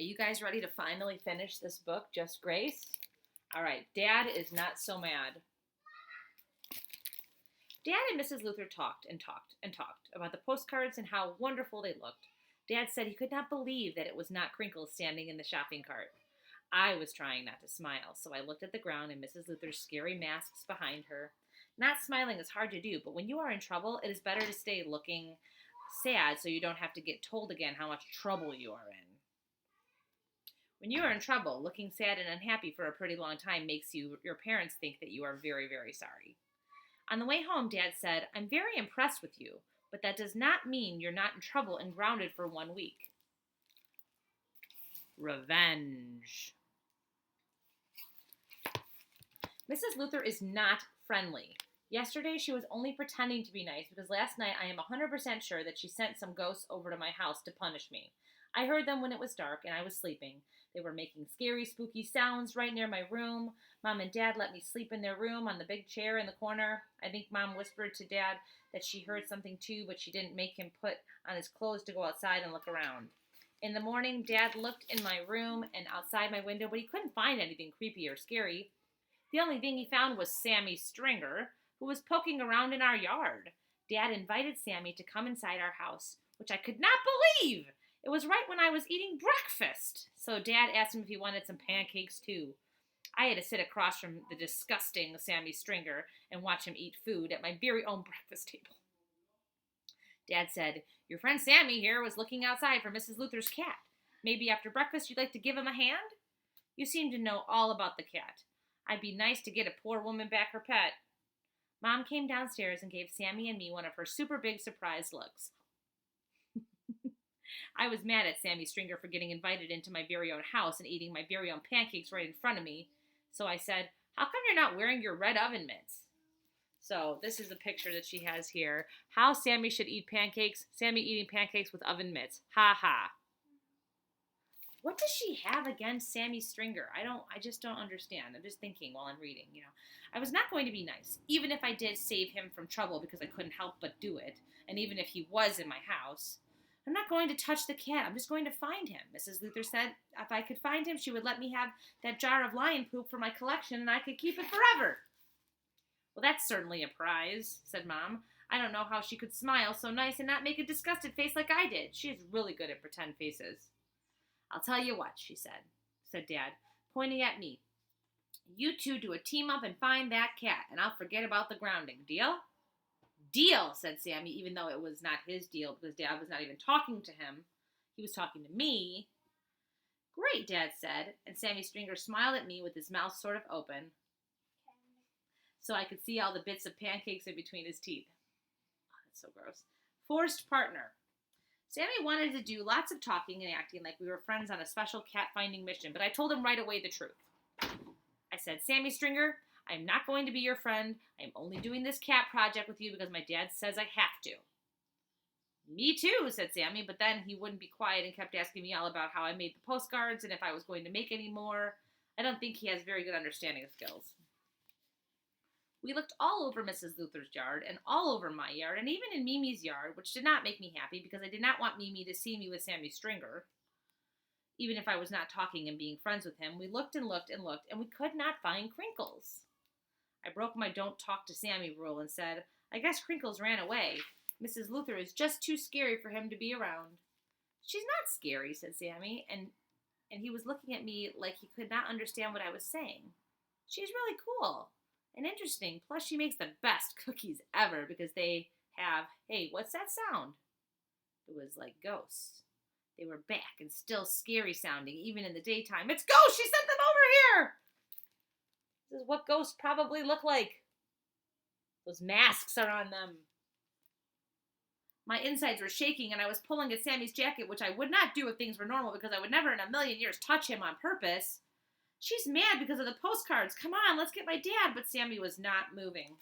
Are you guys ready to finally finish this book, Just Grace? All right, Dad is not so mad. Dad and Mrs. Luther talked and talked and talked about the postcards and how wonderful they looked. Dad said he could not believe that it was not Crinkles standing in the shopping cart. I was trying not to smile, so I looked at the ground and Mrs. Luther's scary masks behind her. Not smiling is hard to do, but when you are in trouble, it is better to stay looking sad so you don't have to get told again how much trouble you are in. When you are in trouble, looking sad and unhappy for a pretty long time makes your parents think that you are very, very sorry. On the way home, Dad said, "I'm very impressed with you, but that does not mean you're not in trouble and grounded for 1 week." Revenge. Mrs. Luther is not friendly. Yesterday, she was only pretending to be nice because last night I am 100% sure that she sent some ghosts over to my house to punish me. I heard them when it was dark and I was sleeping. They were making scary, spooky sounds right near my room. Mom and Dad let me sleep in their room on the big chair in the corner. I think Mom whispered to Dad that she heard something too, but she didn't make him put on his clothes to go outside and look around. In the morning, Dad looked in my room and outside my window, but he couldn't find anything creepy or scary. The only thing he found was Sammy Stringer, who was poking around in our yard. Dad invited Sammy to come inside our house, which I could not believe. It was right when I was eating breakfast. So Dad asked him if he wanted some pancakes too. I had to sit across from the disgusting Sammy Stringer and watch him eat food at my very own breakfast table. Dad said, "Your friend Sammy here was looking outside for Mrs. Luther's cat. Maybe after breakfast you'd like to give him a hand? You seem to know all about the cat. I'd be nice to get a poor woman back her pet." Mom came downstairs and gave Sammy and me one of her super big surprise looks. I was mad at Sammy Stringer for getting invited into my very own house and eating my very own pancakes right in front of me. So I said, "How come you're not wearing your red oven mitts?" So this is a picture that she has here. How Sammy should eat pancakes. Sammy eating pancakes with oven mitts. Ha ha. What does she have against Sammy Stringer? I just don't understand. I'm just thinking while I'm reading, I was not going to be nice, even if I did save him from trouble because I couldn't help but do it, and even if he was in my house. I'm not going to touch the cat. I'm just going to find him. Mrs. Luther said if I could find him, she would let me have that jar of lion poop for my collection and I could keep it forever. Well, that's certainly a prize, said Mom. I don't know how she could smile so nice and not make a disgusted face like I did. She is really good at pretend faces. I'll tell you what, she said Dad, pointing at me. You two do a team up and find that cat, and I'll forget about the grounding. Deal? Deal, said Sammy, even though it was not his deal because Dad was not even talking to him. He was talking to me. Great, Dad said, and Sammy Stringer smiled at me with his mouth sort of open so I could see all the bits of pancakes in between his teeth. Oh, that's so gross. Forced partner. Sammy wanted to do lots of talking and acting like we were friends on a special cat-finding mission, but I told him right away the truth. I said, "Sammy Stringer, I am not going to be your friend. I am only doing this cat project with you because my dad says I have to." Me too, said Sammy, but then he wouldn't be quiet and kept asking me all about how I made the postcards and if I was going to make any more. I don't think he has very good understanding skills. We looked all over Mrs. Luther's yard and all over my yard and even in Mimi's yard, which did not make me happy because I did not want Mimi to see me with Sammy Stringer. Even if I was not talking and being friends with him, we looked and looked and looked, and we could not find Crinkles. I broke my don't talk to Sammy rule and said, "I guess Crinkles ran away. Mrs. Luther is just too scary for him to be around." "She's not scary," said Sammy, and he was looking at me like he could not understand what I was saying. "She's really cool and interesting, plus she makes the best cookies ever because they have," hey, what's that sound? It was like ghosts. They were back and still scary sounding, even in the daytime. "It's ghosts! She sent them over here!" This is what ghosts probably look like. Those masks are on them. My insides were shaking and I was pulling at Sammy's jacket, which I would not do if things were normal because I would never in a million years touch him on purpose. "She's mad because of the postcards. Come on, let's get my dad." But Sammy was not moving.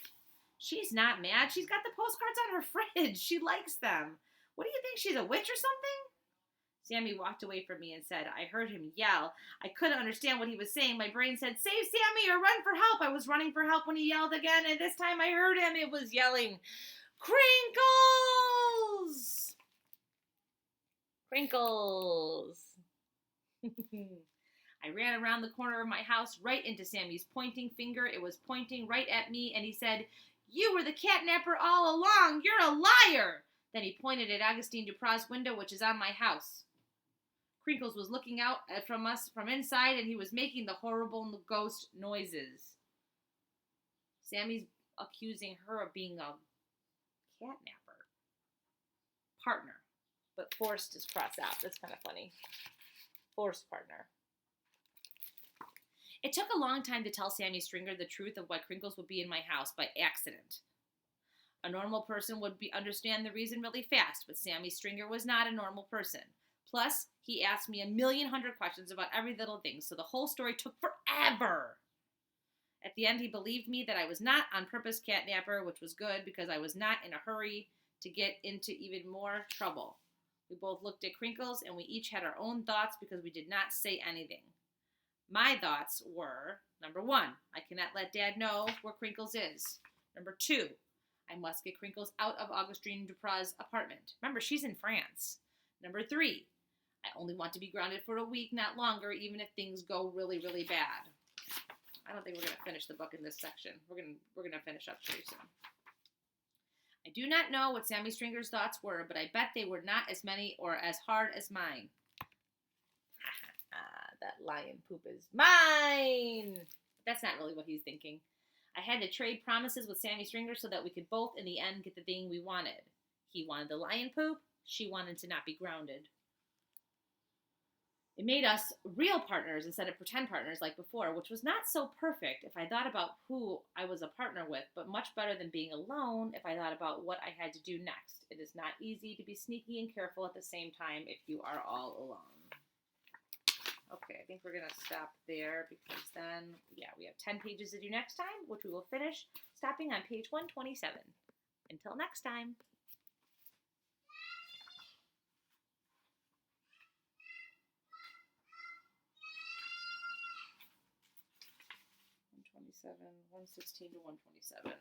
"She's not mad. She's got the postcards on her fridge. She likes them. What do you think, she's a witch or something?" Sammy walked away from me and said, I heard him yell. I couldn't understand what he was saying. My brain said, "Save Sammy or run for help." I was running for help when he yelled again, and this time I heard him. It was yelling, "Crinkles! Crinkles!" I ran around the corner of my house right into Sammy's pointing finger. It was pointing right at me, and he said, "You were the catnapper all along. You're a liar." Then he pointed at Augustine Duprat's window, which is on my house. Crinkles was looking out from us from inside, and he was making the horrible ghost noises. Sammy's accusing her of being a catnapper. Partner. But forced is crossed out. That's kind of funny. Forced partner. It took a long time to tell Sammy Stringer the truth of why Crinkles would be in my house by accident. A normal person would understand the reason really fast, but Sammy Stringer was not a normal person. Plus, he asked me 1,000,000 questions about every little thing, so the whole story took forever. At the end, he believed me that I was not on purpose catnapper, which was good because I was not in a hurry to get into even more trouble. We both looked at Crinkles, and we each had our own thoughts because we did not say anything. My thoughts were, number 1, I cannot let Dad know where Crinkles is. Number 2, I must get Crinkles out of Augustine Duprat's apartment. Remember, she's in France. Number 3, I only want to be grounded for a week, not longer, even if things go really, really bad. I don't think we're going to finish the book in this section. We're going to finish up pretty soon. I do not know what Sammy Stringer's thoughts were, but I bet they were not as many or as hard as mine. That lion poop is mine! But that's not really what he's thinking. I had to trade promises with Sammy Stringer so that we could both, in the end, get the thing we wanted. He wanted the lion poop. She wanted to not be grounded. It made us real partners instead of pretend partners like before, which was not so perfect if I thought about who I was a partner with, but much better than being alone if I thought about what I had to do next. It is not easy to be sneaky and careful at the same time if you are all alone. Okay, I think we're going to stop there because then, we have 10 pages to do next time, which we will finish stopping on page 127. Until next time. 127, 116 to 127.